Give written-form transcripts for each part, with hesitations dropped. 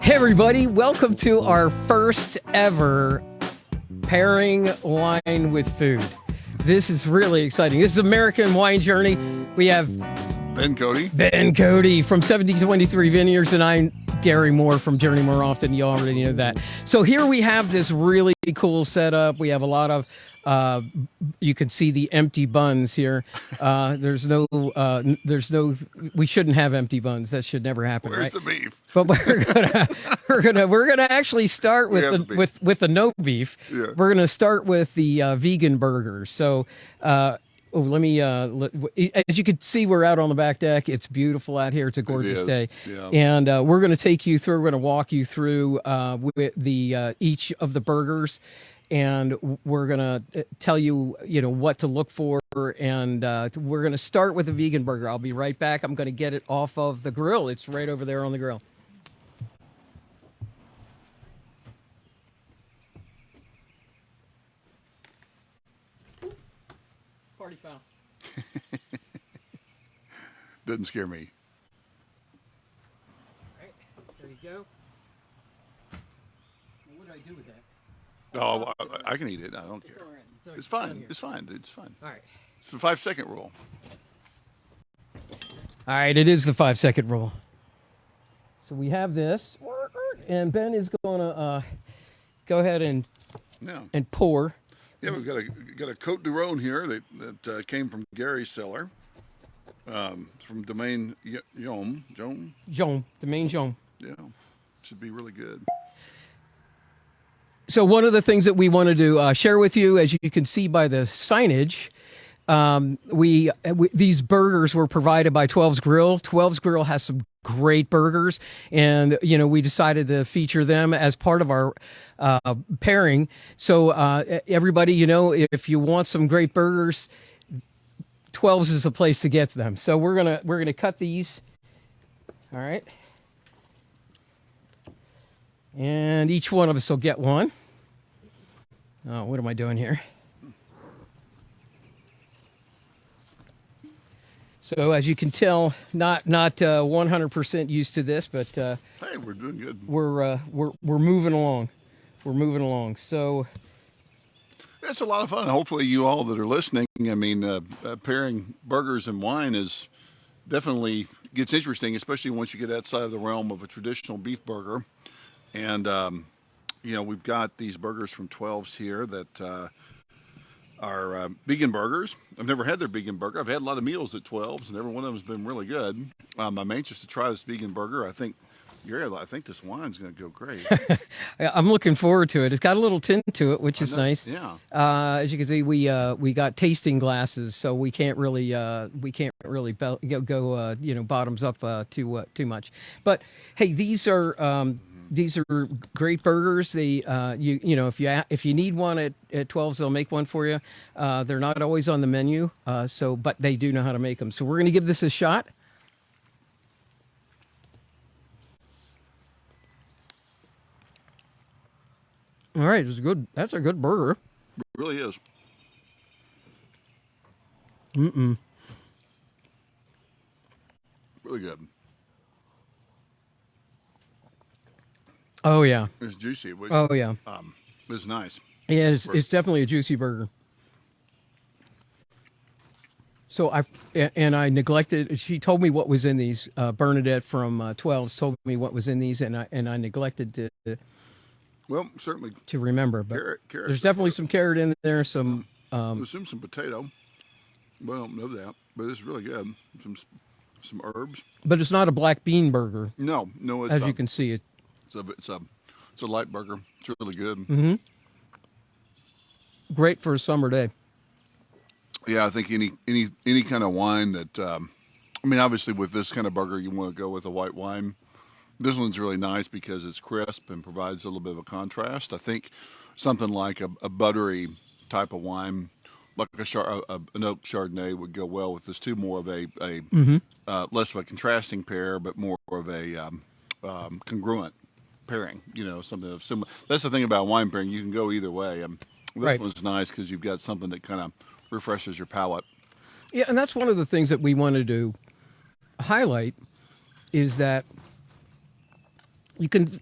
Hey everybody, welcome to our first ever pairing wine with food. This is really exciting. This is American Wine Journey. We have Cody. Ben Cody from 1723 Vineyards, and I'm Gary Moore from Journey More Often. You already know that. So here we have this really cool setup. We have a lot of you can see the empty buns here. There's no, we shouldn't have empty buns. That should never happen. Where's right? the beef? But we're gonna actually start with the no beef. Yeah. We're gonna start with the vegan burgers. So, let me. As you can see, we're out on the back deck. It's beautiful out here. It's a gorgeous day, yeah. and we're gonna take you through. We're gonna walk you through with the each of the burgers. And we're gonna tell you, what to look for, and we're gonna start with the vegan burger. I'll be right back. I'm gonna get it off of the grill. It's right over there on the grill. Party foul. Doesn't scare me. All right, there you go. Now, what do I do with that? Oh, I can eat it. I don't care. All right. It's fine. It's fine, dude. It's fine. All right. It's the 5-second rule. All right, it is the 5-second rule. So we have this, and Ben is going to go ahead and pour. Yeah, we've got a Côte du Rhône here that came from Gary's cellar, from Domaine Yom. Domaine Jean. Yeah, should be really good. So one of the things that we wanted to share with you, as you can see by the signage, these burgers were provided by 12's Grill. 12's Grill has some great burgers, and we decided to feature them as part of our pairing. So everybody, if you want some great burgers, 12's is the place to get them. So we're gonna cut these. All right. And each one of us will get one. Oh, what am I doing here? So as you can tell, not 100% used to this, but hey, we're doing good. We're moving along. We're moving along. So it's a lot of fun. Hopefully, you all that are listening. I mean, pairing burgers and wine is definitely gets interesting, especially once you get outside of the realm of a traditional beef burger. And, we've got these burgers from 12's here that are vegan burgers. I've never had their vegan burger. I've had a lot of meals at 12's, and every one of them has been really good. I'm anxious to try this vegan burger. I think this wine's going to go great. I'm looking forward to it. It's got a little tint to it, which is nice. Yeah. As you can see, we got tasting glasses, so we can't really go bottoms up too much. But hey, these are great burgers. They if you need one at 12's, they'll make one for you. They're not always on the menu, but they do know how to make them. So we're going to give this a shot. All right, it's good. That's a good burger. It really is. Really good. Oh yeah. It's juicy. Oh yeah. It's nice. Yeah, it's definitely a juicy burger. So I neglected. She told me what was in these. Bernadette from 12's told me what was in these, and I neglected to. Well, certainly to remember, but carrot, there's definitely some carrot in there. Some assume some potato. Well, I don't know that, but it's really good. Some herbs. But it's not a black bean burger. No. It's, as you can see, it's a light burger. It's really good. Mm-hmm. Great for a summer day. Yeah, I think any kind of wine that. Obviously, with this kind of burger, you want to go with a white wine. This one's really nice because it's crisp and provides a little bit of a contrast. I think something like a buttery type of wine, like an oak Chardonnay, would go well with this too. More of a less of a contrasting pair, but more of a congruent pairing. Something of similar. That's the thing about wine pairing; you can go either way. This one's nice because you've got something that kind of refreshes your palate. Yeah, and that's one of the things that we want to do highlight is that you can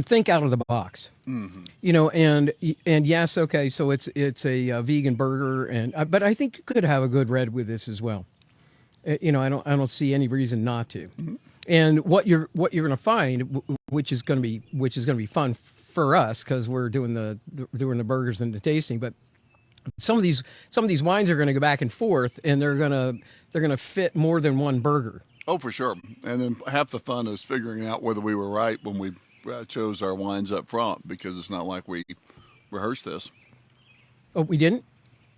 think out of the box. You know, and yes, okay, so it's a vegan burger, and but I think you could have a good red with this as well. You know, I don't see any reason not to. And what you're going to find, which is going to be fun for us because we're doing the burgers and the tasting, but some of these wines are going to go back and forth, and they're going to fit more than one burger. Oh, for sure. And then half the fun is figuring out whether we were right when we chose our wines up front, because it's not like we rehearsed this. Oh, we didn't?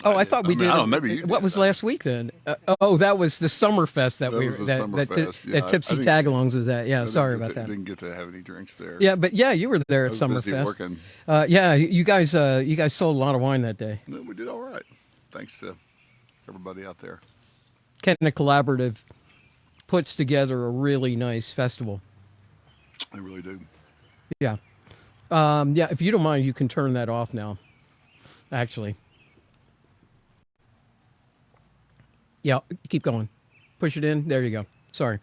Oh, I thought we did. I don't know, maybe you what did was that. last week then? Oh, that was the Summerfest that Tipsy Tagalongs was at. Yeah, sorry about that. Didn't get to have any drinks there. Yeah, but yeah, you were there at Summerfest. Working. Yeah, you guys sold a lot of wine that day. No, we did all right. Thanks to everybody out there. Kenna Collaborative puts together a really nice festival. They really do. Yeah. Yeah, if you don't mind, you can turn that off now, actually. Yeah, keep going. Push it in. There you go. Sorry.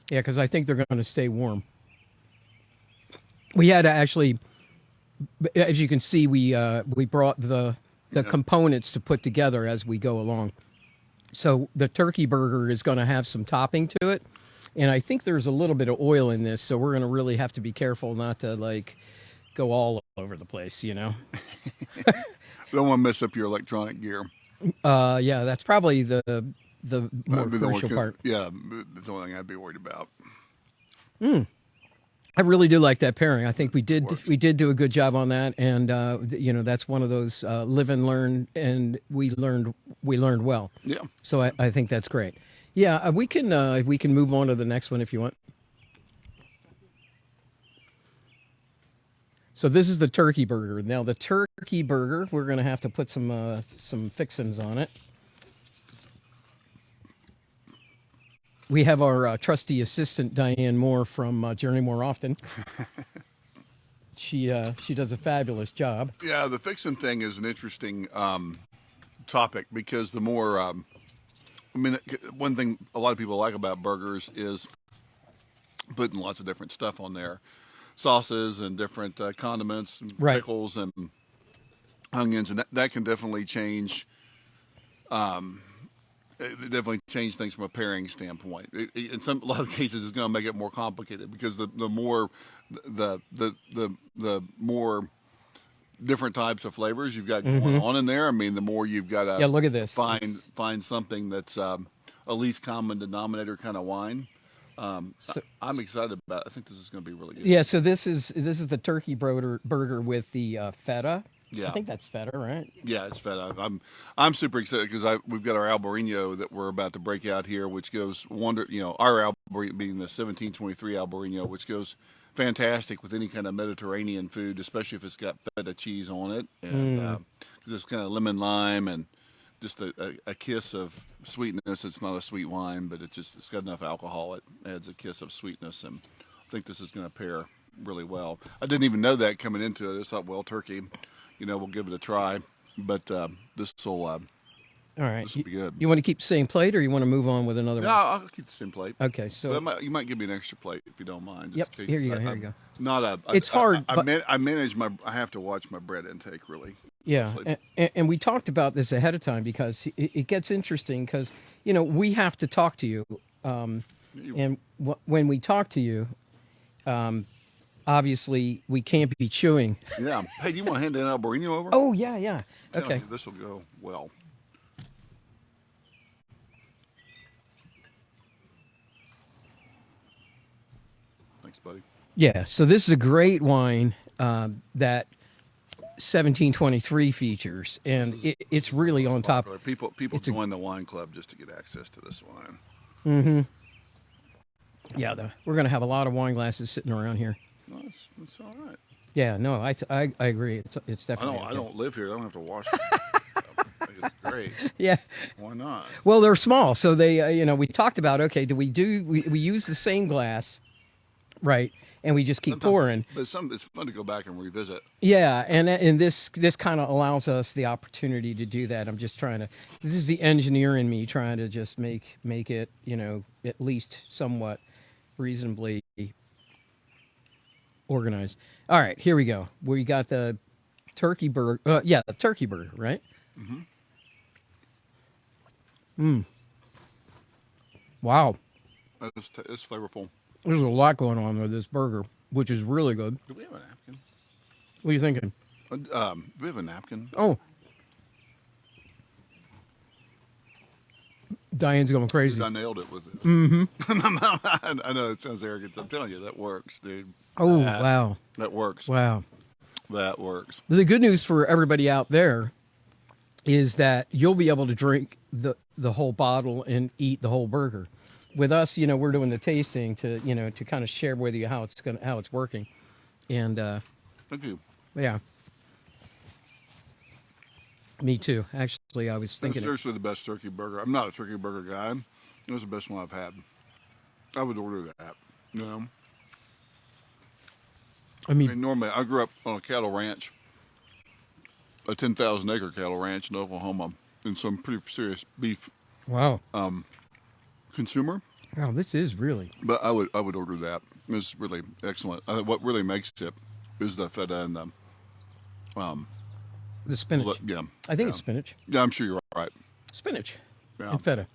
Yeah, because I think they're going to stay warm. We had to actually, as you can see, we brought the components to put together as we go along. So the turkey burger is going to have some topping to it, and I think there's a little bit of oil in this, so we're going to really have to be careful not to like go all over the place, you know. Don't want to mess up your electronic gear. Yeah, that's probably the more crucial part. Yeah, that's the only thing I'd be worried about. I really do like that pairing. I think we did do a good job on that, and you know, that's one of those live and learn, and we learned well. Yeah. So I think that's great. Yeah, we can move on to the next one if you want. So this is the turkey burger. Now the turkey burger, we're going to have to put some fixins on it. We have our trusty assistant Diane Moore from Journey More Often. She does a fabulous job. Yeah, the fixin' thing is an interesting topic, because the more, I mean, one thing a lot of people like about burgers is putting lots of different stuff on there. Sauces and different condiments and pickles and onions, and that can definitely change. It definitely change things from a pairing standpoint. In a lot of cases, it's going to make it more complicated, because the more more different types of flavors you've got going on in there. I mean, the more you've got to look at this. Find something that's a least common denominator kind of wine. I'm excited about it. I think this is going to be really good. Yeah, so this is the turkey burger with the feta. Yeah, I think that's feta, right? Yeah, it's feta. I'm super excited because we've got our Albarino that we're about to break out here, which goes our Albarino being the 1723 Albarino, which goes fantastic with any kind of Mediterranean food, especially if it's got feta cheese on it, and because it's kind of lemon lime and just a kiss of sweetness. It's not a sweet wine, but it's got enough alcohol. It adds a kiss of sweetness, and I think this is going to pair really well. I didn't even know that coming into it. I just thought, well, turkey, we'll give it a try. But this will all right. This will be good. You want to keep the same plate, or you want to move on with another one? I'll keep the same plate. Okay, so you might give me an extra plate if you don't mind. Yep. Here you go. It's hard. I manage I have to watch my bread intake really. Yeah, and we talked about this ahead of time, because it gets interesting, because we have to talk to you, and when we talk to you, obviously we can't be chewing. Yeah. Hey, do you want to hand that Albarino over? Oh yeah. Okay. This will go well. Thanks, buddy. Yeah. So this is a great wine that 1723 features, and it's really on top. People join the wine club just to get access to this wine. Yeah, we're going to have a lot of wine glasses sitting around here. No, it's all right. Yeah, no, I agree. It's definitely. I don't live here. I don't have to wash it. I think it's great. Yeah. Why not? Well, they're small, so they we talked about, okay, we use the same glass, right? and we just keep pouring. But it's fun to go back and revisit. Yeah, and this kind of allows us the opportunity to do that. I'm just trying to. This is the engineer in me trying to just make it, at least somewhat reasonably organized. All right, here we go. We got the turkey burger. Yeah, the turkey burger, right? Wow, It's flavorful. there's a lot going on with this burger, which is really good. Do we have a napkin? What are you thinking? Do we have a napkin? Oh, Diane's going crazy. I nailed it with it. Mm-hmm. I know it sounds arrogant. I'm telling you, that works, dude. Oh, wow. That works. Wow. That works. The good news for everybody out there is that you'll be able to drink the whole bottle and eat the whole burger. With us, we're doing the tasting to kind of share with you how it's working. And Thank you. yeah. Me too. Actually, I was It's thinking seriously the best turkey burger. I'm not a turkey burger guy. It was the best one I've had. I would order that. I mean, Normally, I grew up on a cattle ranch, a 10,000 acre cattle ranch in Oklahoma, and so I'm pretty serious beef wow. consumer. Wow, this is really. But I would order that. It's really excellent. What really makes it is the feta and The spinach. yeah. I think it's spinach. Yeah, I'm sure you're right. Spinach Yeah. and feta.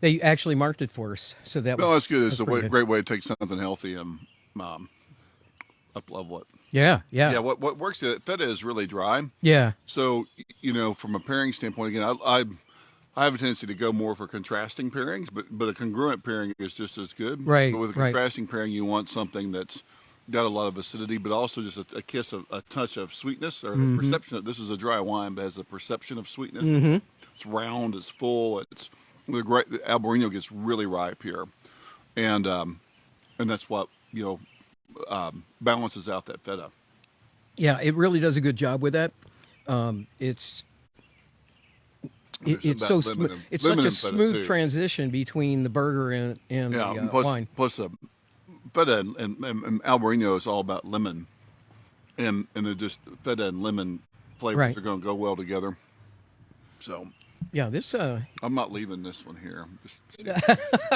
They actually marked it for us, so that. No, that's good. It's a pretty good. great way to take something healthy and up level it. Yeah, Yeah, yeah, what works? Feta is really dry. yeah. So, from a pairing standpoint, again, I have a tendency to go more for contrasting pairings, but a congruent pairing is just as good. Right, But with a right. contrasting pairing, you want something that's got a lot of acidity, but also just a touch of sweetness, or the perception that this is a dry wine, but has a perception of sweetness. It's round, it's full, the Albarino gets really ripe here, and that's what balances out that feta. Yeah, it really does a good job with that. It's so smooth. It's such a smooth transition between the burger and the wine. Plus, feta and Albarino is all about lemon, and they're just feta and lemon flavors Right. are going to go well together. So Yeah, this. I'm not leaving this one here.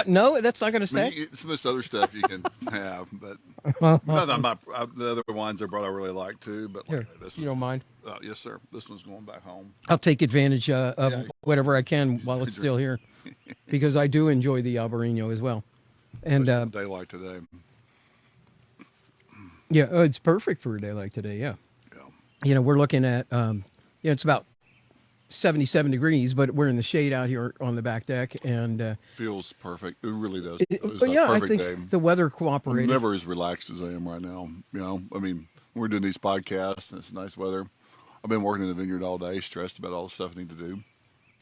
No, that's not going to I mean, stay. some of this other stuff you can have, but not that I'm not, the other wines I brought I really like too. But Here, this you don't mind. yes, sir. This one's going back home. I'll take advantage of Yeah. whatever I can while it's still here, because I do enjoy the Albarino as well. And A day like today. yeah, it's perfect for a day like today. Yeah, Yeah. we're looking at it's about 77 degrees, but we're in the shade out here on the back deck, and Feels perfect. It really does. It's but a yeah, I perfect think day. the weather I'm cooperated. never as relaxed as I am right now. I mean, we're doing these podcasts and it's nice weather. I've been working in the vineyard all day, stressed about all the stuff I need to do.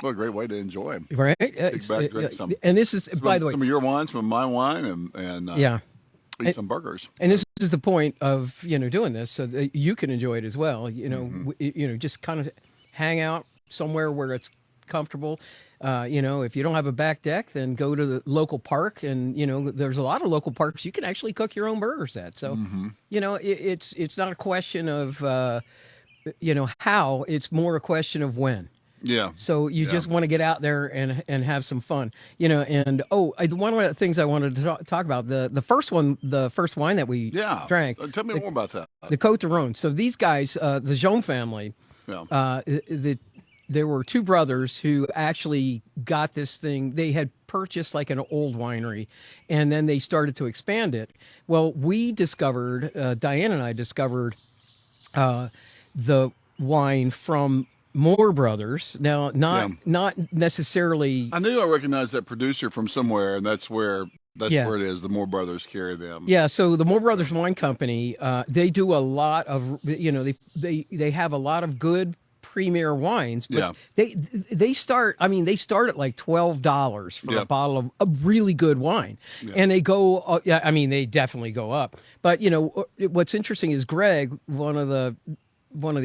What a great way to enjoy. Right? Drink some. And this is, by the way, some of your wine, some of my wine, and yeah. eat some burgers. And this is the point of doing this, so that you can enjoy it as well. Just kind of hang out somewhere where it's comfortable. If you don't have a back deck, then go to the local park, and there's a lot of local parks you can actually cook your own burgers at. So it's not a question of how; it's more a question of when. Yeah. So you just want to get out there and have some fun, And one of the things I wanted to talk about, the first wine that we drank. Tell me more about that. The Côte de Rhône. So these guys, the Jean family, there were two brothers who actually got this thing. They had purchased like an old winery, and then they started to expand it. Well, we discovered, Diane and I discovered the wine from Moore Brothers. Now, not necessarily. I knew I recognized that producer from somewhere, and that's where it is. The Moore Brothers carry them. Yeah, so the Moore Brothers Wine Company, they do a lot of, they have a lot of good premier wines, but they start at like $12 for a bottle of a really good wine, and they go, they definitely go up. But what's interesting is Greg, one of the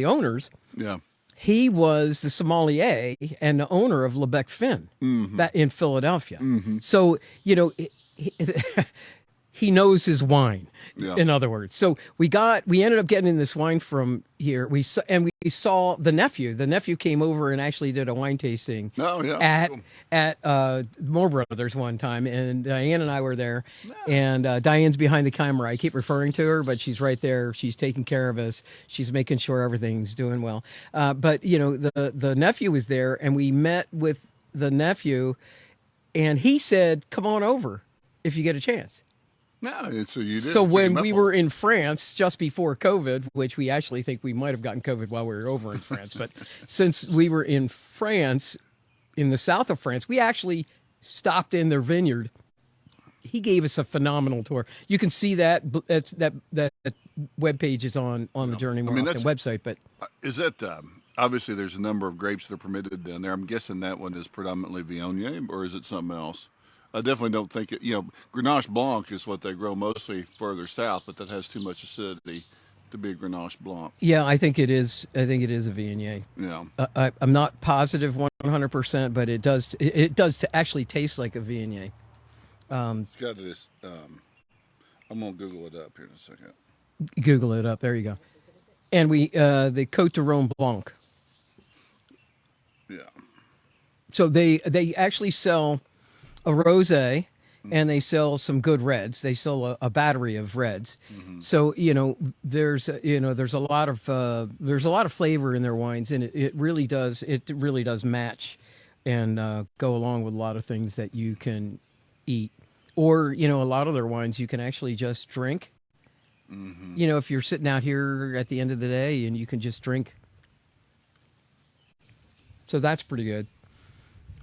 owners, he was the sommelier and the owner of Lebec Fin in Philadelphia. So he knows his wine. Yeah. In other words, so we ended up getting this wine from here. We saw the nephew. The nephew came over and actually did a wine tasting. Oh, yeah. At Cool. Moore Brothers one time, and Diane and I were there. And Diane's behind the camera. I keep referring to her, but she's right there. She's taking care of us. She's making sure everything's doing well. But the nephew was there, and we met with the nephew, and he said, "Come on over if you get a chance." No, so you did. So when we were in France just before COVID, which we actually think we might have gotten COVID while we were over in France, but since we were in France, in the south of France, we actually stopped in their vineyard. He gave us a phenomenal tour. You can see that that webpage is on the Journey More Often website. But is that obviously there's a number of grapes that are permitted down there. I'm guessing that one is predominantly Viognier, or is it something else? I definitely don't think it. Grenache Blanc is what they grow mostly further south, but that has too much acidity to be a Grenache Blanc. Yeah, I think it is. I think it is a Viognier. Yeah, I'm not positive 100%, but it does. It does actually taste like a Viognier. It's got this. I'm gonna Google it up here in a second. Google it up. There you go. And the Côte de Rhône Blanc. Yeah. So they actually sell a rosé, and they sell some good reds. They sell a battery of reds. Mm-hmm. So there's a lot of flavor in their wines, and it really does match and go along with a lot of things that you can eat, or a lot of their wines you can actually just drink. Mm-hmm. If you're sitting out here at the end of the day and you can just drink. So that's pretty good.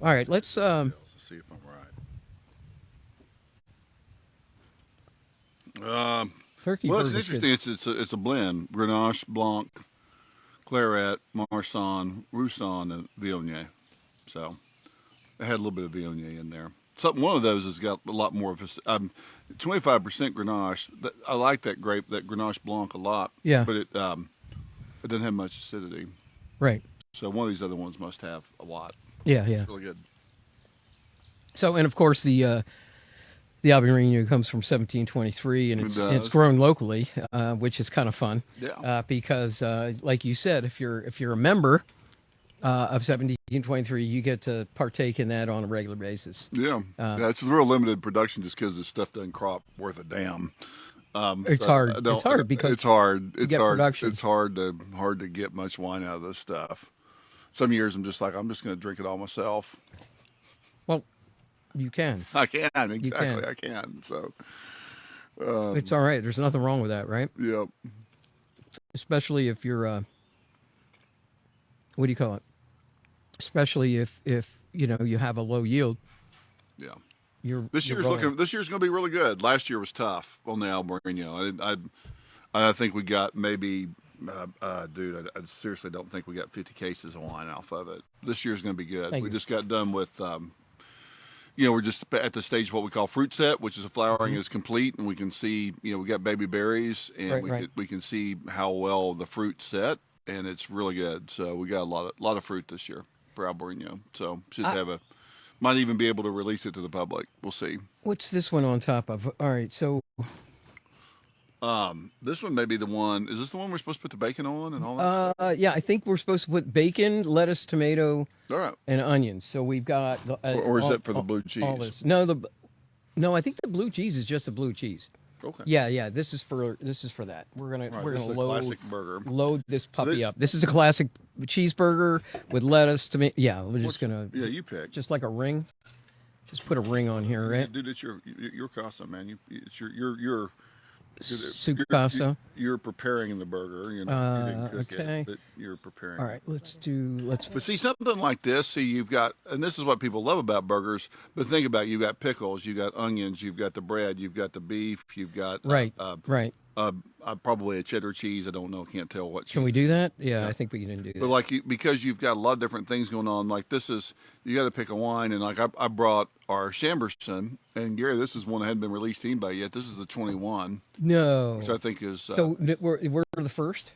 All right, let's see if I'm right. Turkey. Well, it's interesting. It's a blend: Grenache, Blanc, Claret, Marsanne, Roussanne, and Viognier. So I had a little bit of Viognier in there. One of those has got a lot more of a 25% Grenache. I like that grape, that Grenache Blanc, a lot. Yeah. But it doesn't have much acidity. Right. So one of these other ones must have a lot. Yeah. It's really good. So, and of course the Albariño comes from 1723, and it's grown locally, which is kind of fun. Yeah. Because, like you said, if you're a member of 1723, you get to partake in that on a regular basis. Yeah. It's a real limited production just because this stuff doesn't crop worth a damn. It's hard. It's hard because it's hard. It's hard. Production. It's hard to get much wine out of this stuff. Some years I'm just going to drink it all myself. Well, you can. I can, exactly. I can. So it's all right. There's nothing wrong with that, right? Yep. Especially if you're what do you call it? Especially if you have a low yield. Yeah. This year's going to be really good. Last year was tough on the Albariño. I think we got maybe dude, I seriously don't think we got 50 cases of wine off of it. This year's going to be good. We just got done with we're just at the stage of what we call fruit set, which is the flowering is complete, and we can see, we got baby berries, and we can see how well the fruit set, and it's really good. So we got a lot of fruit this year for Albariño. So might even be able to release it to the public. We'll see. What's this one on top of? All right, so this one may be the one. Is this the one we're supposed to put the bacon on and all that stuff? Yeah, I think we're supposed to put bacon, lettuce, tomato, and onions. So we've got or is that for the blue cheese? All this. No, I think the blue cheese is just the blue cheese. Okay. Yeah. This is for that. We're gonna load this puppy up. This is a classic cheeseburger with lettuce, tomato. Yeah, we're just gonna. Yeah, you pick. Just like a ring. Just put a ring on here, right? Dude, it's your casa, man. It's your Su casa. You're preparing the burger. You didn't cook okay. it, but you're preparing. All right, let's. But see, something like this. See, you've got, and this is what people love about burgers. But think about it, you've got pickles, you've got onions, you've got the bread, you've got the beef, you've got probably a cheddar cheese. I don't know. Can't tell what cheese. Can we do that? Yeah, I think we can do that. But because you've got a lot of different things going on. Like you got to pick a wine, and I brought our Chamberson, and Gary, this is one that hadn't been released to anybody yet. This is the 21. No. Which I think is. So we're the first.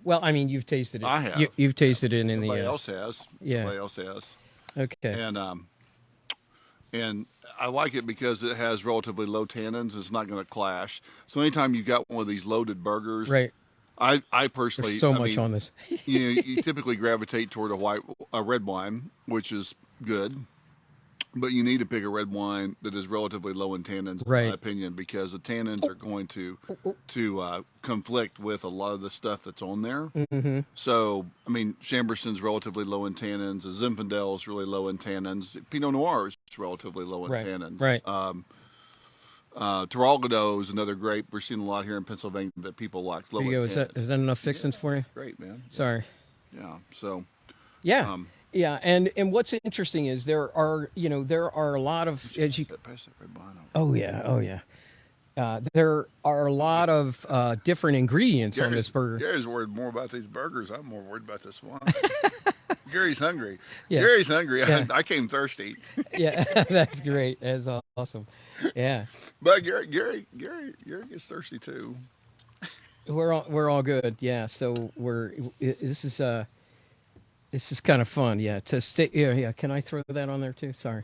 Well, I mean, you've tasted it. I have. You've tasted it in Everybody the. else has. Yeah. Everybody else has. Okay. And And I like it because it has relatively low tannins. It's not going to clash. So anytime you got one of these loaded burgers, Right. I There's personally, so I much mean, on this. you typically gravitate toward a red wine, which is good. But you need to pick a red wine that is relatively low in tannins, in my Right. opinion, because the tannins are going to conflict with a lot of the stuff that's on there. Mm-hmm. So, I mean, Chamberson's relatively low in tannins. The Zinfandel is really low in tannins. Pinot Noir is relatively low in Right. tannins. Right. Teralgado is another grape. We're seeing a lot here in Pennsylvania that people like. Low There you in go. tannins. Is that enough fixings for you? Great, man. Sorry. Yeah. So, Yeah. um, Yeah. And what's interesting is there are a lot of as you. pass that red wine over. Oh yeah. Oh yeah. There are a lot of different ingredients on this burger. Gary's worried more about these burgers. I'm more worried about this wine. Gary's hungry. Yeah. Gary's hungry. Yeah. I came thirsty. Yeah, that's great. That's awesome. Yeah, But Gary gets thirsty too. we're all good. Yeah, so this is kind of fun. Yeah, to stay. Yeah. Can I throw that on there too? Sorry.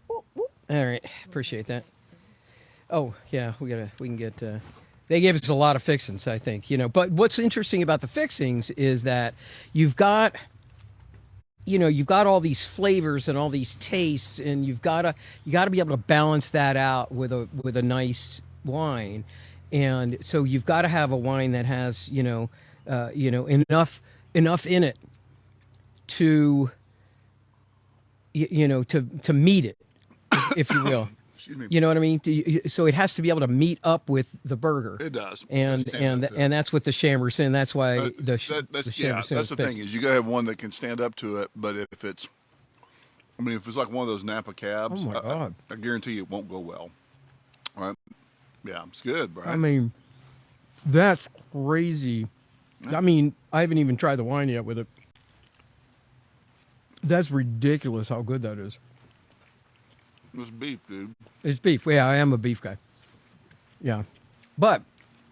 All right, appreciate that. Oh yeah, we can get. They gave us a lot of fixings, I think. But what's interesting about the fixings is that you've got all these flavors and all these tastes, and you got to be able to balance that out with a nice wine, and so you've got to have a wine that has enough in it to to meet it, if you will. Excuse me. You know what I mean? So it has to be able to meet up with the burger. It does. And that's what the Chamberson. That's why that's Chamberson that's was the picked. thing is you gotta have one that can stand up to it. But if it's like one of those Napa cabs, Oh my God. I guarantee you it won't go well. All right? Yeah, it's good, right? I mean, that's crazy. I mean, I haven't even tried the wine yet with it. That's ridiculous how good that is. It's beef, dude. It's beef. Yeah, I am a beef guy. Yeah. But,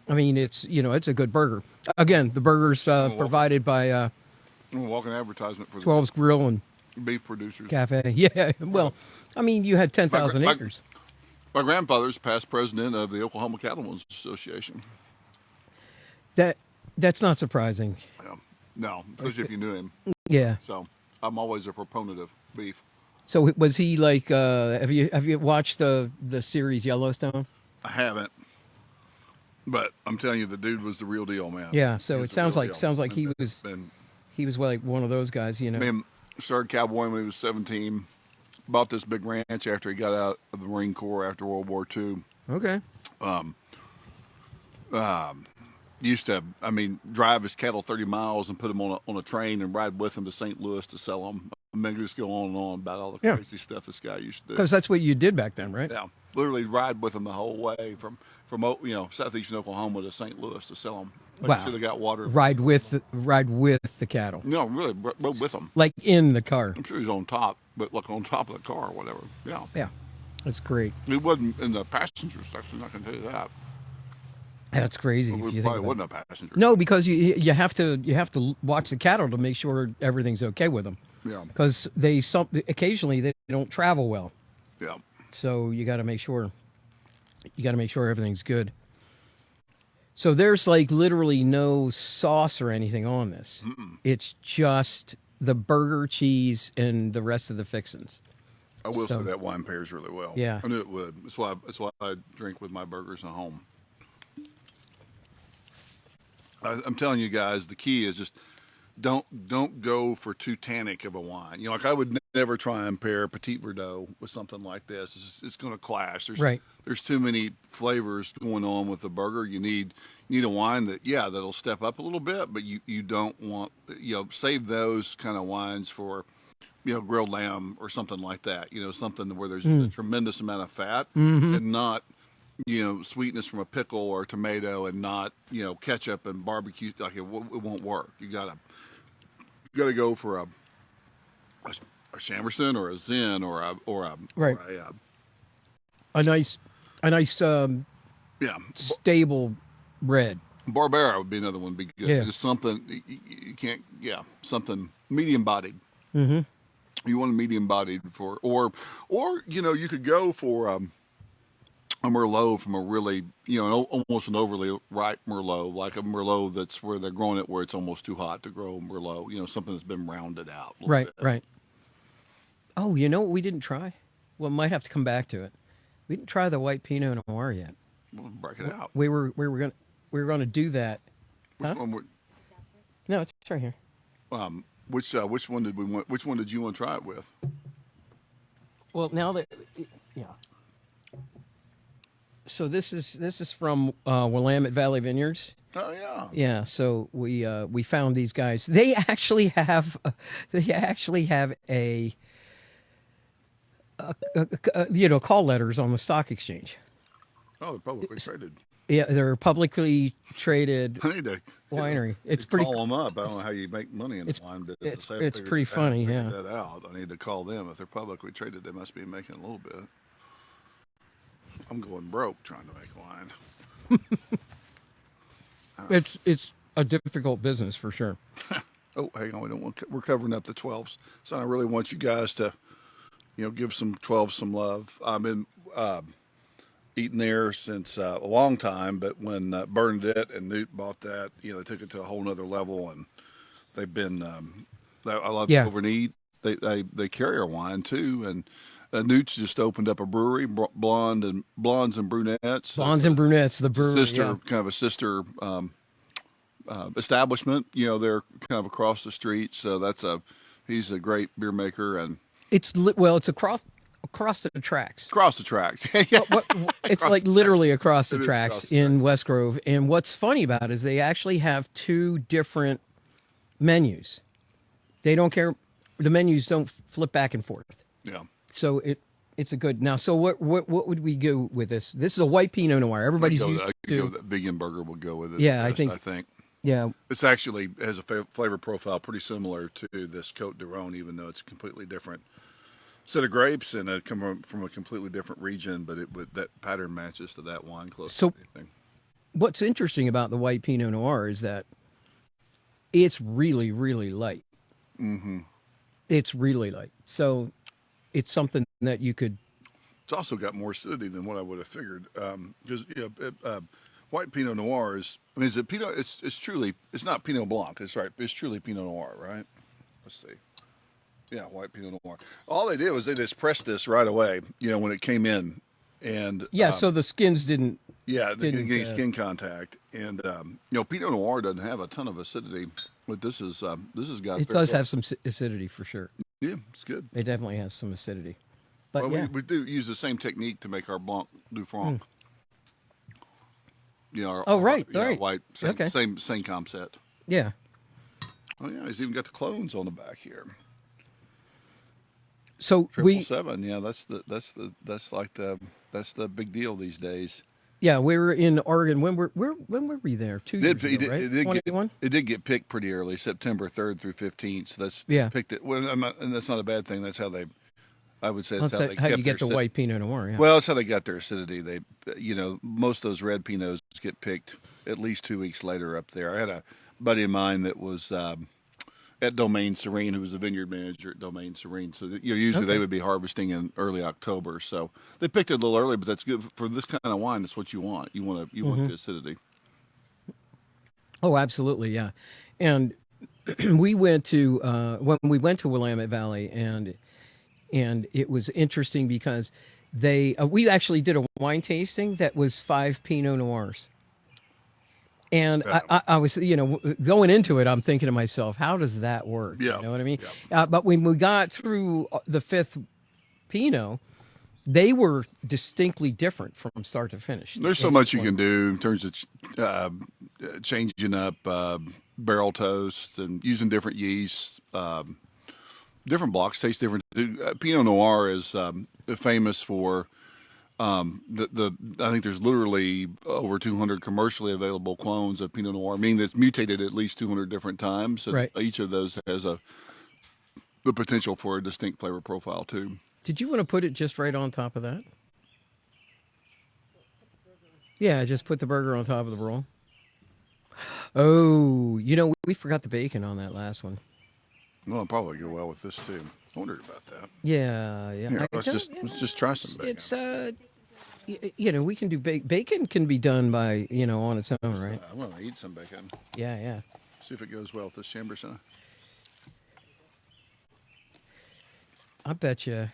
I mean, it's a good burger. Again, the burger's provided by I'm gonna walk an advertisement for 12's Grill and the beef producers. Cafe. Yeah. Well, I mean, you had 10,000 My- acres. My grandfather's past president of the Oklahoma Cattlemen's Association. That's not surprising. Yeah. No, especially if you knew him. Yeah. So I'm always a proponent of beef. So was he like? Have you watched the series Yellowstone? I haven't, but I'm telling you, the dude was the real deal, man. Yeah. So He it was the real sounds like deal. he was like one of those guys, Man, started cowboying when he was 17. Bought this big ranch after he got out of the Marine Corps after World War II. Okay. Used to, drive his cattle 30 miles and put them on a train and ride with him to St. Louis to sell them. I mean, just go on and on about all the Yeah. crazy stuff this guy used to do. Because that's what you did back then, right? Yeah, literally ride with them the whole way from southeastern Oklahoma to St. Louis to sell them. Wow. Sure they got water. Ride with the cattle, No, really, rode with them. like in the car. I'm sure he's on top, but like on top of the car or whatever. Yeah. Yeah. That's great. He wasn't in the passenger section, I can tell you that. That's crazy. If He you think probably about it. wasn't a passenger. No, because you have to watch the cattle to make sure everything's okay with them. Yeah. Because occasionally they don't travel well. Yeah. So you got to make sure everything's good. So there's like literally no sauce or anything on this. It's just the burger, cheese, and the rest of the fixins. I will say that wine pairs really well. Yeah. I knew it would. That's why I drink with my burgers at home. I'm telling you guys, the key is just don't go for too tannic of a wine. Like I would never try and pair Petit Verdot with something like this. It's going to clash. There's too many flavors going on with the burger. You need a wine that'll step up a little bit, but you don't want save those kind of wines for grilled lamb or something like that. Something where there's just a tremendous amount of fat and not sweetness from a pickle or tomato and not ketchup and barbecue. Like it won't work. You gotta go for a Chamberson or a Zen or a Right. A nice stable red. Barbera would be another one. Be good. Yeah. Just something you can't. Yeah, something medium bodied. You want a medium bodied for, or you could go for a Merlot from a really, almost an overly ripe Merlot, like a Merlot that's where they're growing it where it's almost too hot to grow Merlot. Something that's been rounded out a little Right, bit. right. Oh, you know what we didn't try? Well, might have to come back to it. We didn't try the white Pinot Noir yet. We'll break it out. We were gonna do that. Which Huh? one? No, it's right here. Which one did we want? Which one did you want to try it with? Well, now that yeah. So this is from Willamette Valley Vineyards. Oh yeah. Yeah, so we found these guys. They actually have a call letters on the stock exchange. Oh, they're publicly traded. Yeah, they're a publicly traded I need to winery. It's call pretty. them up. I don't know how you make money in the wine business. It's pretty funny. I Yeah. figured that out. I need to call them. If they're publicly traded, they must be making a little bit. I'm going broke trying to make wine. It's a difficult business for sure. Oh, hang on. We're covering up the 12s. So I really want you guys to, give some 12s some love. I've been eating there since a long time, but when Bernadette and Newt bought that, they took it to a whole nother level, and they've been. I love Yeah. over and eat. They carry our wine too, and Newt's just opened up a brewery, Blondes and Brunettes. Blondes and Brunettes, the brewery. Kind of a sister establishment. They're kind of across the street, so he's a great beer maker, and It's across the tracks. across the tracks. Yeah. It's like literally across the It is tracks across the in West Grove. And what's funny about it is they actually have two different menus. They don't care. The menus don't flip back and forth. Yeah. So it's a good. Now, so what would we go with this? This is a white Pinot Noir. Everybody's used I could to. go with that vegan burger. Will go with it. Yeah, I best, think- I think Yeah. this actually has a flavor profile pretty similar to this Côte d'Aron, even though it's a completely different set of grapes and it come from a completely different region. But that pattern matches to that wine close. So- to anything. What's interesting about the white Pinot Noir is that it's really, really light. Mm-hmm. It's really light. So it's something that you could. It's also got more acidity than what I would have figured. Because white Pinot Noir is. I mean, is it Pinot? It's truly. It's not Pinot Blanc. It's right. It's truly Pinot Noir, right? Let's see. Yeah, white Pinot Noir. All they did was they just pressed this right away. When it came in, and Yeah. So the skins didn't. yeah, didn't, getting skin contact, and Pinot Noir doesn't have a ton of acidity, but this has got. It does have some acidity for sure. Yeah, it's good. It definitely has some acidity. But Well, yeah. we do use the same technique to make our Blanc du Franc. Oh, right, our right. white, Okay. same concept. Yeah. Oh yeah, he's even got the clones on the back here. So 777, yeah, that's the big deal these days. we were in Oregon. When were we there? 2 years ago, right? It did 21? it did get picked pretty early, September 3rd through 15th. So that's Yeah. picked it. Well, and that's not a bad thing. That's how I would say That's that's how they how you kept get their the white Pinot Noir. Yeah. Well, that's how they got their acidity. They, most of those red Pinots get picked at least 2 weeks later up there. I had a buddy of mine that was at Domaine Serene, who was the vineyard manager at Domaine Serene. So usually they would be harvesting in early October. So they picked it a little early, but that's good for this kind of wine. That's what you want. You want the acidity. Oh, absolutely, yeah. And we went to when we went to Willamette Valley, and it was interesting because we actually did a wine tasting that was 5 Pinot Noirs. And I was, going into it, I'm thinking to myself, how does that work? Yeah. You know what I mean? Yeah. But when we got through the 5th Pinot, they were distinctly different from start to finish. There's so much you can do in terms of changing up barrel toasts and using different yeasts. Different blocks taste different. Pinot Noir is famous for I think there's literally over 200 commercially available clones of Pinot Noir, meaning that's mutated at least 200 different times. And Right. each of those has the potential for a distinct flavor profile too. Did you want to put it just right on top of that? Yeah, just put the burger on top of the roll. Oh, we forgot the bacon on that last one. Well, it'll probably go well with this too. I wondered about that. Yeah, yeah. Here, let's just try some bacon. It's you know, we can do bacon can be done by, you know, on its own, right? I'm gonna eat some bacon. Yeah, yeah. See if it goes well with this Chamberson. I bet you.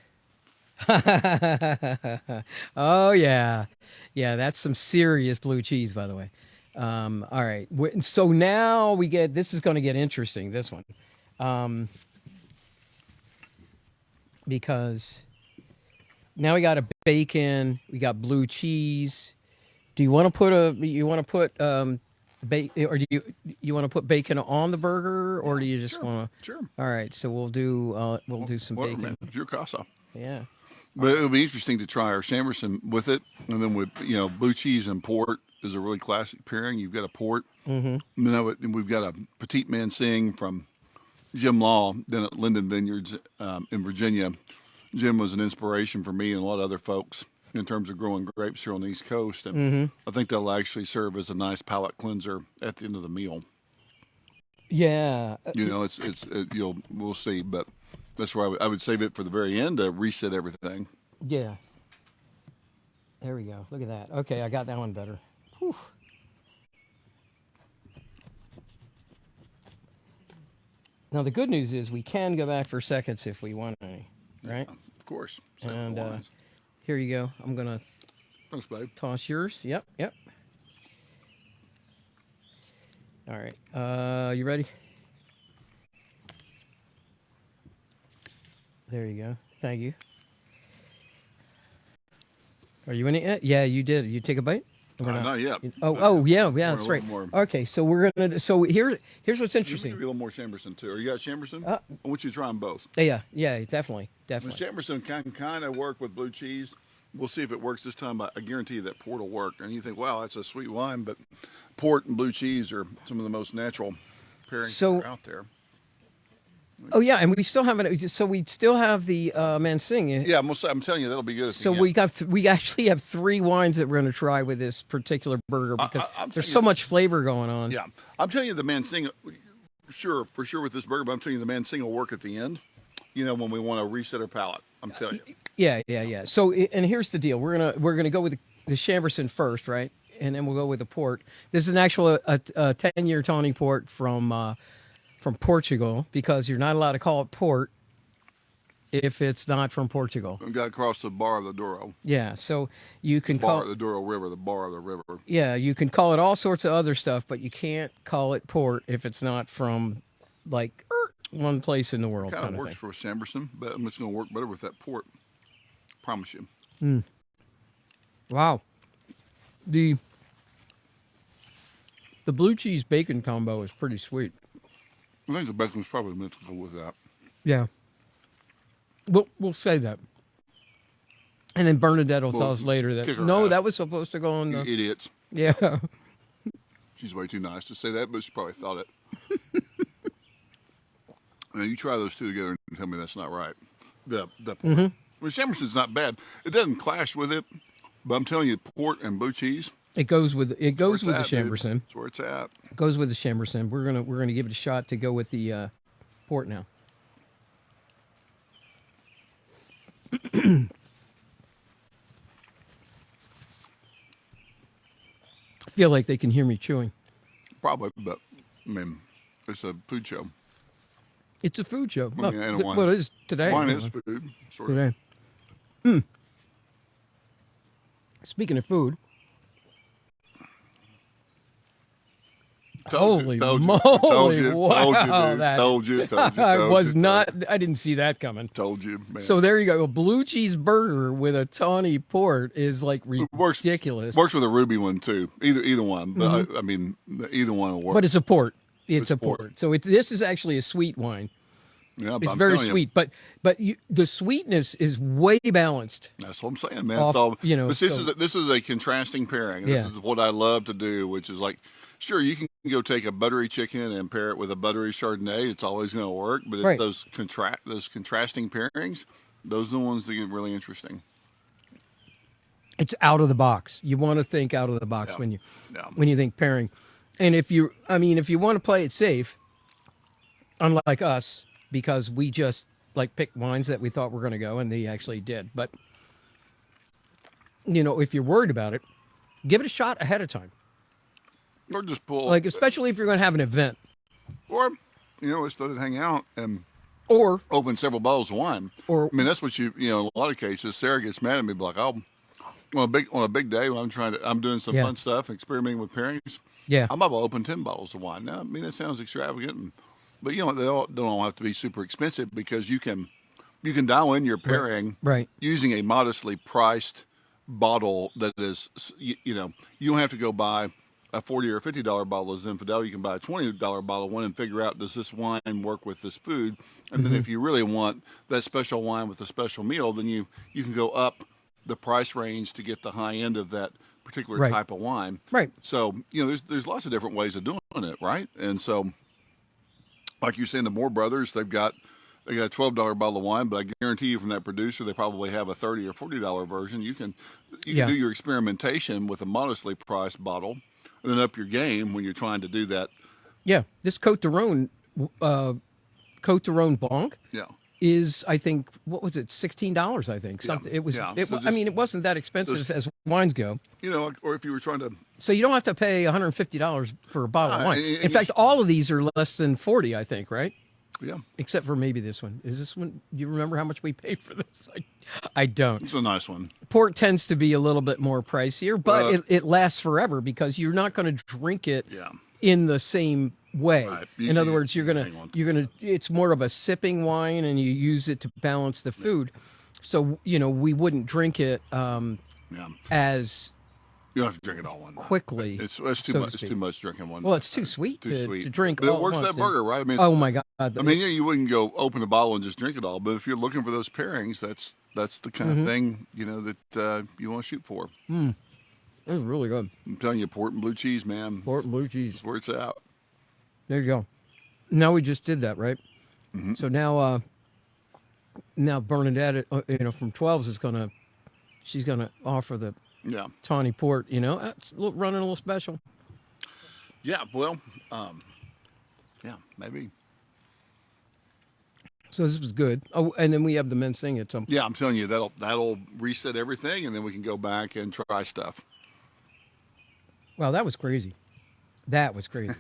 Oh yeah, yeah. That's some serious blue cheese, by the way. All right. So now we get. This is going to get interesting. This one, because now we got a bacon. We got blue cheese. Do you want to put a? You want to put or do you want to put bacon on the burger, or do you just want to? Sure. All right. So we'll do some Whatever, bacon. man. It's your casa. Yeah. But it'll be interesting to try our Chamberson with it, and then with blue cheese and port is a really classic pairing. You've got a port, and then we've got a Petite Mansing from Jim Law, then at Linden Vineyards in Virginia. Jim was an inspiration for me and a lot of other folks in terms of growing grapes here on the East Coast, and I think they'll actually serve as a nice palate cleanser at the end of the meal. Yeah. We'll see, but that's where I would save it for the very end to reset everything. Yeah. There we go. Look at that. Okay, I got that one better. Whew. Now the good news is we can go back for seconds if we want any, right? Yeah, of course. And here you go. I'm gonna Thanks, babe. toss yours. Yep, yep. All right. You ready? There you go. Thank you. Are you in it yet? Yeah, you did. You take a bite? Not yet. Yeah, that's right. Okay, so we're gonna. So here's what's interesting. Give you a little more Chamberson too. Or you got Chamberson? I want you to try them both. Yeah, definitely. The Chamberson can kind of work with blue cheese. We'll see if it works this time. But I guarantee you that port will work. And you think, wow, that's a sweet wine, but port and blue cheese are some of the most natural pairings that are out there. Oh yeah, and we still have it. So we still have the Mansing. Yeah, I'm telling you that'll be good. So we actually have 3 wines that we're going to try with this particular burger because there's so much flavor going on. Yeah, I'm telling you the Mansing, for sure with this burger. But I'm telling you the Mansing will work at the end. You know, when we want to reset our palate. I'm telling you. Yeah. So and here's the deal: we're gonna go with the Chamberson first, right? And then we'll go with the port. This is an actual a 10-year tawny port from Portugal, because you're not allowed to call it port if it's not from Portugal. We got across the bar of the Douro. Yeah, so you can call the Douro River, the bar of the river. Yeah, you can call it all sorts of other stuff, but you can't call it port if it's not from like one place in the world. Kind of works for Chamberson, but it's going to work better with that port. Promise you. Wow. The blue cheese bacon combo is pretty sweet. I think the bacon's probably meant to go with that. Yeah. We'll say that. And then Bernadette will tell us later that that was supposed to go on the... You idiots. Yeah. She's way too nice to say that, but she probably thought it. Now, you try those two together and tell me that's not right. The port. Well, Chamberson's not bad. It doesn't clash with it, but I'm telling you, port and blue cheese... It goes with the Chamberson. That's where it's at. It goes with the Chamberson. We're gonna give it a shot to go with the port now. I feel like they can hear me chewing. Probably, but I mean, it's a food show. It's a food show. Well, it is today. Wine is food. Sort of. Speaking of food. Holy moly! Wow, I didn't see that coming. Told you, man. So there you go. A blue cheese burger with a tawny port is like ridiculous. Works with a ruby one too. Either one, but I mean, either one will work. But it's a port. It's a port. So this is actually a sweet wine. Yeah, it's very sweet, but the sweetness is way balanced. That's what I'm saying, man. This is a contrasting pairing. This is what I love to do, which is like, sure, you can go take a buttery chicken and pair it with a buttery Chardonnay. It's always going to work, but it's those contrasting pairings, those are the ones that get really interesting. It's out of the box. You want to think out of the box when you think pairing, and if you want to play it safe, unlike us. Because we just like pick wines that we thought were going to go, and they actually did. But you know, if you're worried about it, give it a shot ahead of time. Or just pull, Like especially if you're going to have an event, or just let it hang out and or open several bottles of wine. or I mean, that's what in a lot of cases, Sarah gets mad at me, like, on a big day when I'm doing some Yeah. fun stuff, experimenting with pairings. yeah, I'm about to open 10 bottles of wine. Now, I mean, that sounds extravagant, but they don't all have to be super expensive because you can dial in your pairing right. using a modestly priced bottle that is, you don't have to go buy a $40 or $50 bottle of Zinfandel. You can buy a $20 bottle of one and figure out, does this wine work with this food? And then if you really want that special wine with a special meal, then you can go up the price range to get the high end of that particular Right. type of wine. Right. So, there's lots of different ways of doing it, right? And so, like you're saying, the Moore Brothers, they got a $12 bottle of wine, but I guarantee you from that producer, they probably have a $30 or $40 version. You can Yeah. do your experimentation with a modestly priced bottle, and then up your game when you're trying to do that. Yeah, this Cote de Rhone Blanc Yeah. is, I think, what was it, $16? I think something. It was. Yeah. It, So I mean, it wasn't that expensive as wines go. Or if you were trying to, So you don't have to pay $150 for a bottle of wine. and In fact, all of these are less than 40, I think, right? yeah, Except for maybe this one. Is this one? Do you remember how much we paid for this? I don't. it's a nice one. Port tends to be a little bit more pricier, but it lasts forever because you're not going to drink it Yeah. in the same way. Right. In other words, hang on. you're gonna it's more of a sipping wine, and you use it to balance the food. So we wouldn't drink it Yeah. as You don't have to drink it all one. quickly. It's too so to much. It's speak. too much drinking one. Well, it's too sweet, Too to, sweet. to drink. But it all works at that once. burger, right? I mean, Oh my God! you wouldn't go open a bottle and just drink it all. But if you're looking for those pairings, that's the kind of thing that you want to shoot for. It was really good. I'm telling you, port and blue cheese, man. Port and blue cheese. That's where it's at. There you go. Now we just did that, right? So now Bernadette, from 12s she's gonna offer the Yeah. tawny port. It's running a little special. Yeah. Well, yeah, maybe. So this was good. Oh, and then we have the mincing at some point. Yeah, I'm telling you, that'll reset everything, and then we can go back and try stuff. Wow, that was crazy. That was crazy.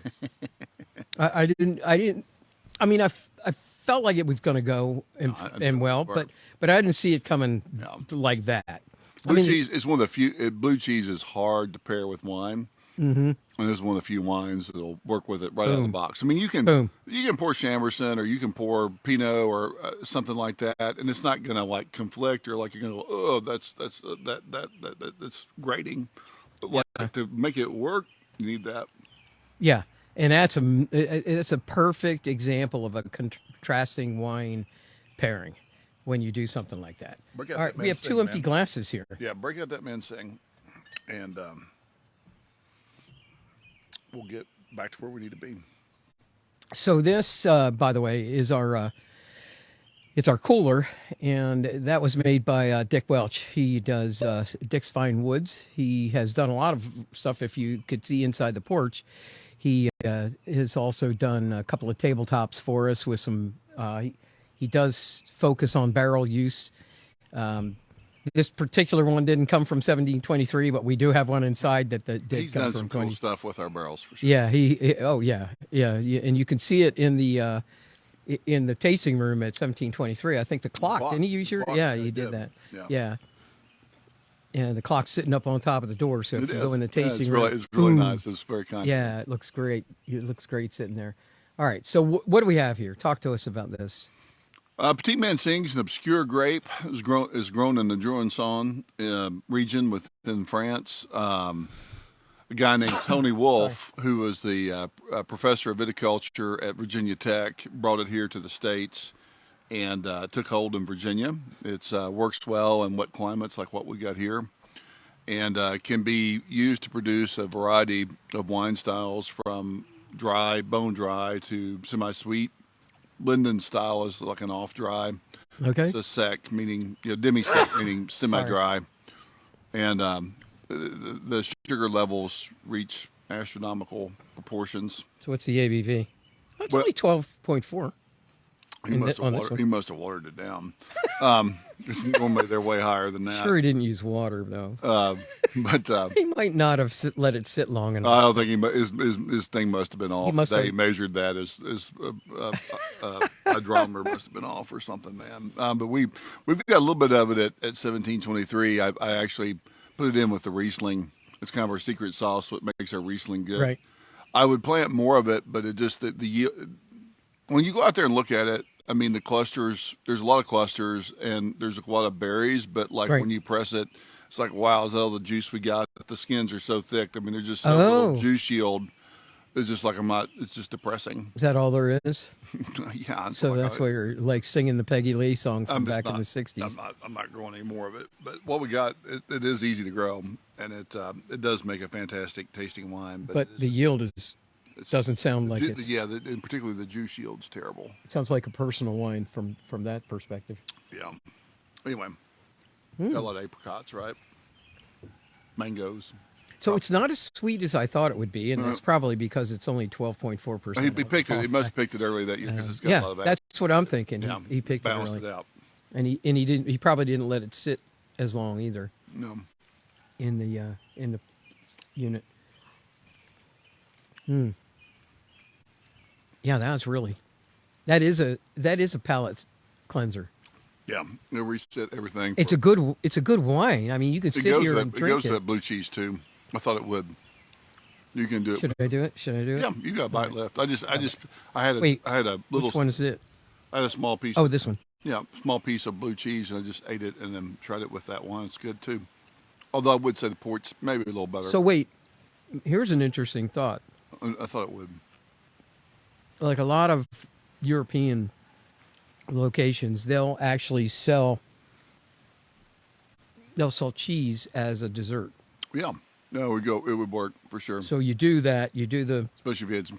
I didn't. I mean, I felt like it was going to go well, but I didn't see it coming like that. Blue cheese is one of the few. Blue cheese is hard to pair with wine, and this is one of the few wines that'll work with it right out of the box. I mean, you can pour Chamberson or you can pour Pinot or something like that, and it's not going to like conflict or like you're going to go, oh, that's grating. But like, to make it work, you need that. Yeah, and it's a perfect example of a contrasting wine pairing when you do something like that. All right, we have two empty glasses here. Yeah, break out that Manseng, and we'll get back to where we need to be. So this, by the way, is it's our cooler, and that was made by Dick Welch. He does Dick's Fine Woods. He has done a lot of stuff. If you could see inside the porch, he has also done a couple of tabletops for us with some. He does focus on barrel use. This particular one didn't come from 1723, but we do have one inside that did He's come done from some 20. cool stuff with our barrels for sure. Yeah, yeah, and you can see it in the tasting room at 1723. I think the clock. Didn't he use your? Yeah, he did that. Yeah. And the clock's sitting up on top of the door, so if you go in the tasting room, it's really nice. It's very kind. Yeah, it looks great. It looks great sitting there. All right, so what do we have here? Talk to us about this. Petit Manseng is an obscure grape. Is grown in the Jurançon region within France. A guy named Tony Wolfe, who was the professor of viticulture at Virginia Tech, brought it here to the States and took hold in Virginia. It works well in wet climates like what we got here, and can be used to produce a variety of wine styles from dry, bone dry, to semi-sweet. Linden style is like an off-dry. Okay. It's a sec, meaning demi-sec, meaning semi-dry, and the sugar levels reach astronomical proportions. So what's the ABV? Oh, it's only 12.4. On this one. He must have watered it down. It's normally they're way higher than that. Sure, he didn't use water though. But He might not have let it sit long enough. I don't think his thing must have been off. They measured that as hydrometer must have been off or something, man. But we've got a little bit of it at 1723. I actually put it in with the Riesling. It's kind of our secret sauce, what makes our Riesling good. Right. I would plant more of it, but it just the yield. When you go out there and look at it, I mean, the clusters, there's a lot of clusters and there's a lot of berries, but like when you press it, it's like, wow, is that all the juice we got? The skins are so thick. I mean, they're just so little juice yield. It's just like it's just depressing. Is that all there is? Yeah. So that's why you're like singing the Peggy Lee song from back in the 60s. I'm not growing any more of it, but what we got, it is easy to grow and it does make a fantastic tasting wine. But the yield doesn't sound like it. Yeah, and particularly the juice yield's terrible. It sounds like a personal wine from that perspective. Yeah. Anyway, got a lot of apricots, right? Mangoes. So it's not as sweet as I thought it would be, and that's probably because it's only 12.4%. He picked it. He must have picked it early that year because it's got a lot of. That's what I'm thinking. Yeah, he picked it early. Balanced it out. And he didn't. He probably didn't let it sit as long either. No. In the unit. Yeah, that is a palate cleanser. Yeah, it'll reset everything. It's a good wine. I mean, you can sit here and drink it. It goes to that blue cheese too. I thought it would. You can do it. Should I do it? Yeah, you got a bite left. I had a little. Which one is it? I had a small piece. Oh, this one. Yeah, small piece of blue cheese, and I just ate it and then tried it with that one. It's good too. Although I would say the port's maybe a little better. So wait, here's an interesting thought. I thought it would. Like a lot of European locations, they'll actually sell cheese as a dessert. Yeah. No, it would work for sure. So you do that. You do the especially if you had some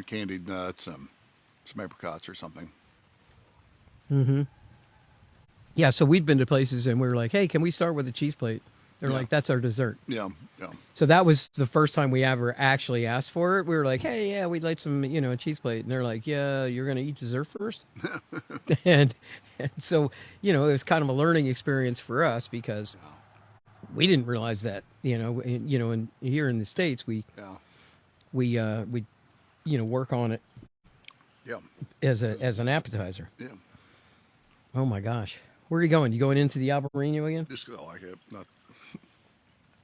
candied nuts, some apricots or something. Mm-hmm. Yeah. So we'd been to places and we were like, "Hey, can we start with a cheese plate?" They're like, "That's our dessert." Yeah. Yeah. So that was the first time we ever actually asked for it. We were like, "Hey, yeah, we'd like some, a cheese plate." And they're like, "Yeah, you're going to eat dessert first?" and so, it was kind of a learning experience for us because we didn't realize that, and here in the States, we work on it as an appetizer. Yeah. Oh my gosh. Where are you going? You going into the Albarino again? Just because I like it. Not...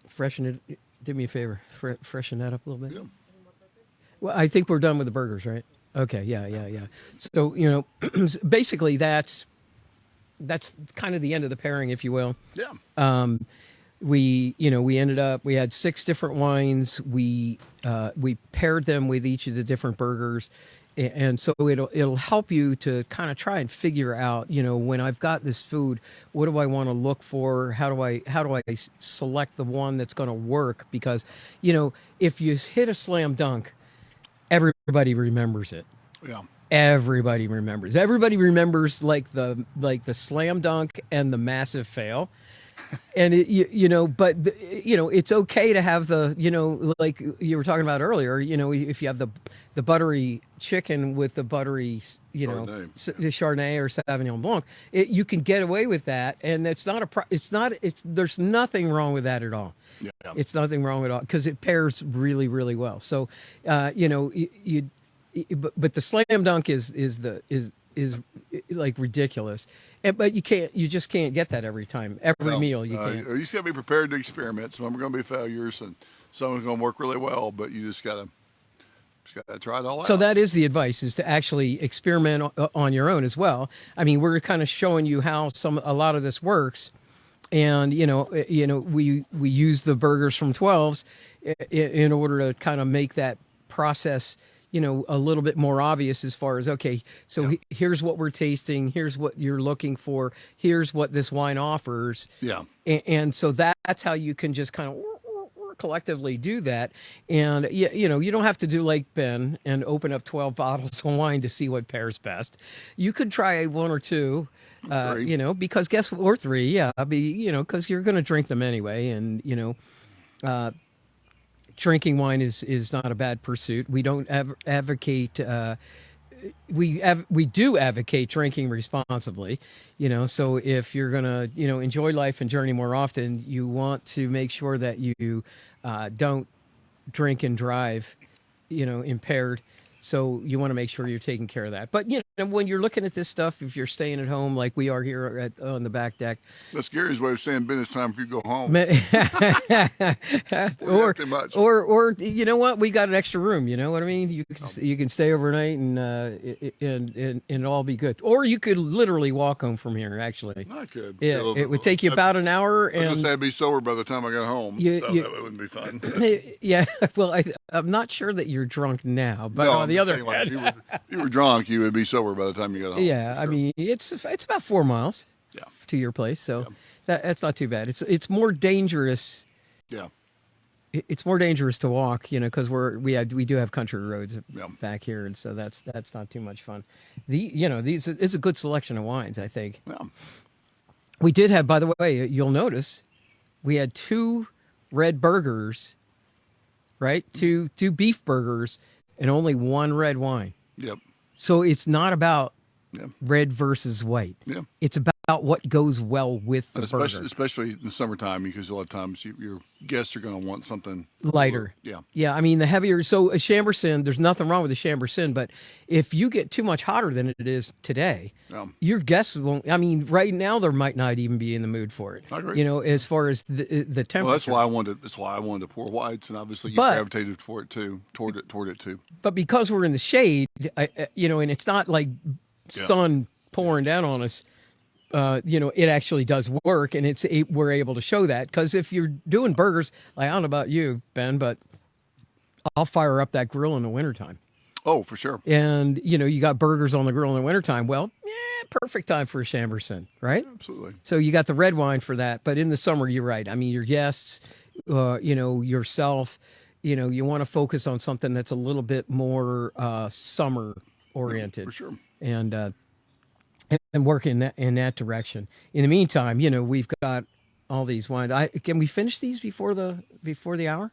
Freshen it. Do me a favor. Freshen that up a little bit. Yeah. Well, I think we're done with the burgers, right? Okay. Yeah. So, basically that's kind of the end of the pairing, if you will. Yeah. We had 6 different wines. We paired them with each of the different burgers. And so it'll help you to kind of try and figure out, when I've got this food, what do I want to look for? How do I select the one that's going to work? Because, if you hit a slam dunk, everybody remembers it. Yeah. Everybody remembers. Everybody remembers like the slam dunk and the massive fail. And it's okay to have the, like you were talking about earlier, if you have the buttery chicken with the buttery, Chardonnay or Sauvignon Blanc, you can get away with that. And there's nothing wrong with that at all. Yeah. It's nothing wrong at all because it pairs really, really well. So, but the slam dunk is like ridiculous, but you just can't get that every time, every meal. You can't. You just got to be prepared to experiment. Some are going to be failures, and some are going to work really well. But you just got to try it all out. So that is the advice: is to actually experiment on your own as well. I mean, we're kind of showing you how a lot of this works, and we use the burgers from 12s in order to kind of make that process a little bit more obvious as far as, okay, so here's what we're tasting, here's what you're looking for, here's what this wine offers. Yeah. And so that's how you can just kind of collectively do that. And, you don't have to do like Ben and open up 12 bottles of wine to see what pairs best. You could try 1 or 2, because guess what, or 3, because you're going to drink them anyway. And, drinking wine is not a bad pursuit. We don't advocate we do advocate drinking responsibly, so if you're gonna enjoy life and journey more often, you want to make sure that you don't drink and drive impaired. So you want to make sure you're taking care of that. But when you're looking at this stuff, if you're staying at home like we are here on the back deck, That's Gary's way of saying, Ben, it's time for you to go home. or Too much. or you know what, we got an extra room. You know what I mean? You can stay overnight and it'll all be good. Or you could literally walk home from here. Actually, I could. yeah, it would take you about an hour. I was And say I'd be sober by the time I got home. So that wouldn't be fun. yeah, well, I'm not sure that you're drunk now, but No, on the other saying, like, hand, if you were drunk, you would be sober by the time you got home. yeah, for I sure. mean, it's about 4 miles Yeah. to your place, so that's not too bad. It's more dangerous. Yeah. It's more dangerous to walk, because we do have country roads Yeah. back here, and so that's not too much fun. These it's a good selection of wines, I think. Yeah. We did have, by the way, you'll notice, we had 2 red burgers, right? Two beef burgers, and only 1 red wine. Yep. So it's not about Yeah. red versus white. Yeah. It's about what goes well with the burger. Especially in the summertime, because a lot of times your guests are going to want something Lighter. Yeah. Yeah, I mean, the heavier. So a Chambersin, there's nothing wrong with a Chambersin, but if you get too much hotter than it is today, Yeah. your guests won't. I mean, right now there might not even be in the mood for it. I agree. As far as the temperature. Well, that's why I wanted to pour whites, and obviously you gravitated for it too, toward it too. But because we're in the shade, and it's not like sun pouring down on us, it actually does work, and we're able to show that. Because if you're doing burgers, like, I don't know about you, Ben, but I'll fire up that grill in the wintertime. Oh, for sure. And, you got burgers on the grill in the wintertime. Well, perfect time for a Chambersin, right? Absolutely. So you got the red wine for that. But in the summer, you're right. I mean, your guests, yourself, you want to focus on something that's a little bit more summer oriented. For sure. And work in that direction. In the meantime, we've got all these wines. Can we finish these before the hour?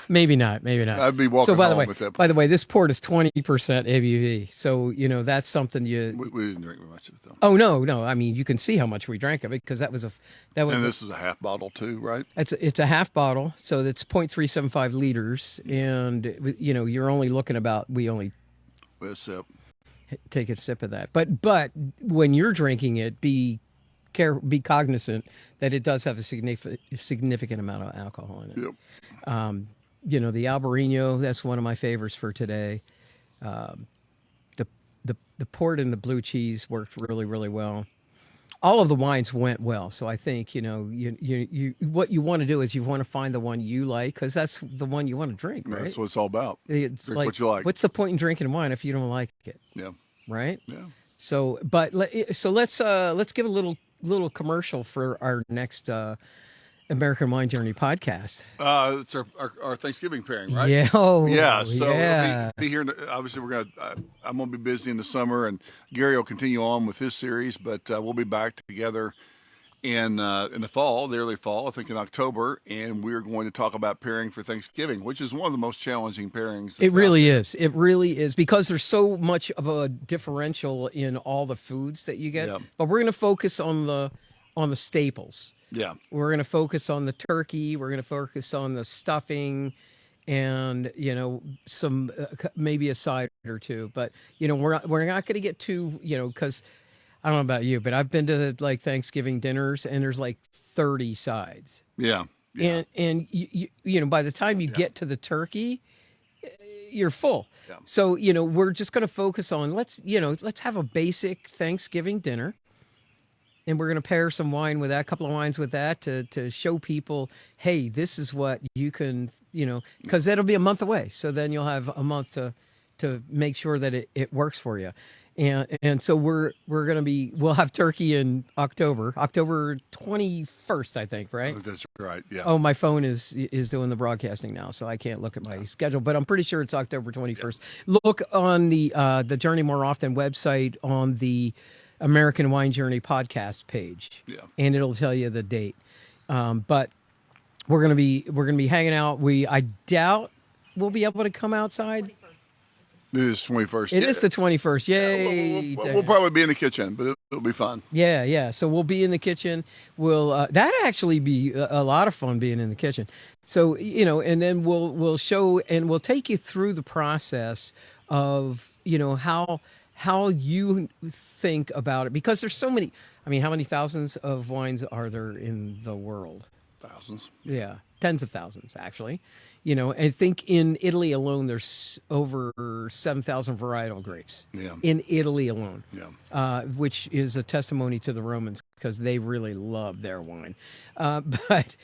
Maybe not. I'd be walking So by the home way, at that point. by the way, this port is 20% ABV. So that's something We didn't drink very much of it though. Oh no! I mean, you can see how much we drank of it, because that was. And this is a half bottle too, right? It's a half bottle, so that's 0.375 liters, and you're only looking about. We only With a sip. take a sip of that, but when you're drinking it, be cognizant that it does have a significant amount of alcohol in it. Yep. The Albarino, that's one of my favorites for today. The port and the blue cheese worked really, really well. All of the wines went well, so I think you what you want to do is you want to find the one you like, because that's the one you want to drink, right? That's what it's all about. It's Drink like, what you like. what's the point in drinking wine if you don't like it, Yeah. right? Yeah. So, let's give a little commercial for our next American Wine Journey podcast. It's our Thanksgiving pairing, right? Yeah. Yeah. So yeah. We'll be here. Obviously, I'm gonna be busy in the summer, and Gary will continue on with his series. But we'll be back together in the fall, the early fall, I think in October, and we're going to talk about pairing for Thanksgiving, which is one of the most challenging pairings. It really is. It really is, because there's so much of a differential in all the foods that you get. Yeah. But we're going to focus on the staples. Yeah. We're going to focus on the turkey. We're going to focus on the stuffing, and some maybe a side or two. But we're not going to get too because I don't know about you, but I've been to like Thanksgiving dinners, and there's like 30 sides. Yeah. Yeah. And you by the time you get to the turkey, you're full. Yeah. So we're just going to focus on let's have a basic Thanksgiving dinner. And we're going to pair some wine with that, a couple of wines with that, to show people, hey, this is what you can, because that'll be a month away. So then you'll have a month to make sure that it works for you. And so we'll have turkey in October 21st, I think, right? That's right. Yeah. Oh, my phone is doing the broadcasting now, so I can't look at my schedule, but I'm pretty sure it's October 21st. Yeah. Look on the Journey More Often website on the American Wine Journey podcast page, and it'll tell you the date. But we're gonna be hanging out. I doubt we'll be able to come outside. It is 21st. It is the 21st. Yay! We'll probably be in the kitchen, but it'll be fun. Yeah, yeah. So we'll be in the kitchen. We'll that actually be a lot of fun being in the kitchen. So and then we'll show and we'll take you through the process of how you think about it, because there's so many. I mean, how many thousands of wines are there in the world? Thousands. Yeah, tens of thousands actually. I think in Italy alone, there's over 7,000 varietal grapes. Yeah. In Italy alone. Yeah. Which is a testimony to the Romans because they really love their wine. But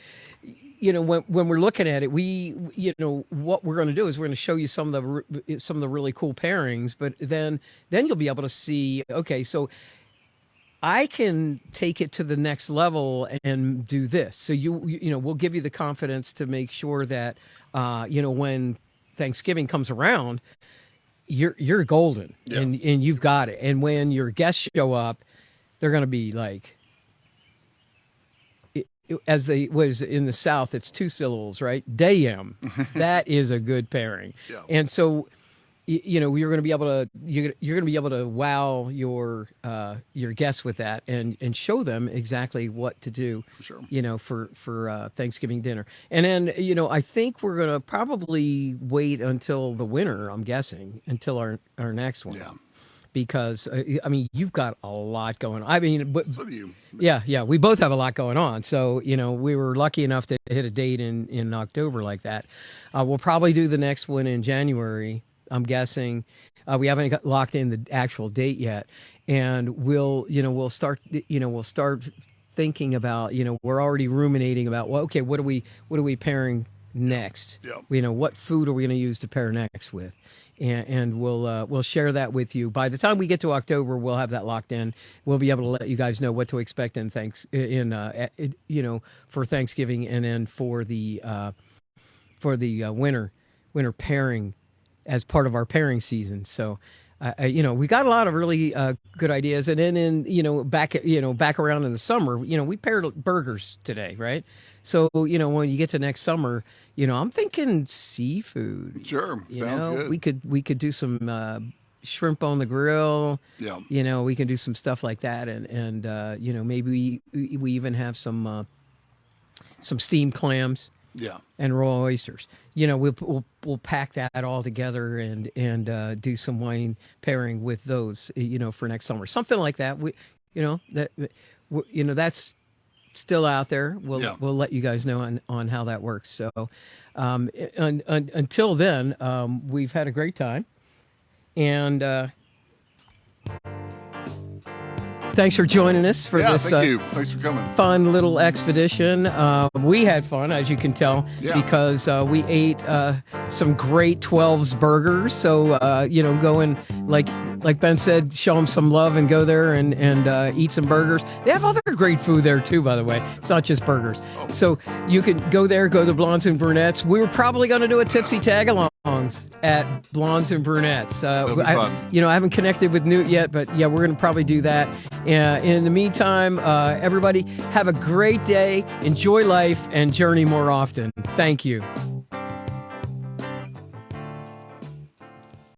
when we're looking at it, what we're going to do is we're going to show you some of the really cool pairings. But then you'll be able to see. Okay, so I can take it to the next level and do this. So we'll give you the confidence to make sure that when Thanksgiving comes around, you're golden and you've got it. And when your guests show up, they're going to be like, as they was in the South, it's 2 syllables, right? Damn, that is a good pairing. Yeah. And so you're going to be able to wow your guests with that and show them exactly what to do. Sure. For Thanksgiving dinner. And then I think we're going to probably wait until the winter. I'm guessing until our next one. Yeah. Because you've got a lot going on. So do you. Yeah, we both have a lot going on. So we were lucky enough to hit a date in October like that. We'll probably do the next one in January, I'm guessing. We haven't got locked in the actual date yet, and we'll start thinking about we're already ruminating about what are we pairing next? Yeah. What food are we going to use to pair next with? And we'll share that with you. By the time we get to October, we'll have that locked in. We'll be able to let you guys know what to expect for Thanksgiving, and then for the winter pairing as part of our pairing season. So, we got a lot of really good ideas. And then back around in the summer, we paired burgers today, right? So, when you get to next summer, I'm thinking seafood. Sure. Sounds good. We could do some shrimp on the grill. Yeah. We can do some stuff like that. And maybe we even have some steamed clams. Yeah. And raw oysters. We'll pack that all together and do some wine pairing with those, for next summer. Something like that. That's still out there. We'll let you guys know on how that works. So, until then, we've had a great time, and thanks for joining us for this. Thank you. Thanks for coming. Fun little expedition. We had fun, as you can tell, because we ate some great 12's burgers. So go and like Ben said, show them some love and go there and eat some burgers. They have other great food there too, by the way. It's not just burgers. So you can go there, go to Blondes and Brunettes. We were probably going to do a tipsy tag-alongs at Blondes and Brunettes. I haven't connected with Newt yet, but we're going to probably do that. In the meantime, everybody have a great day, enjoy life, and journey more often. Thank you.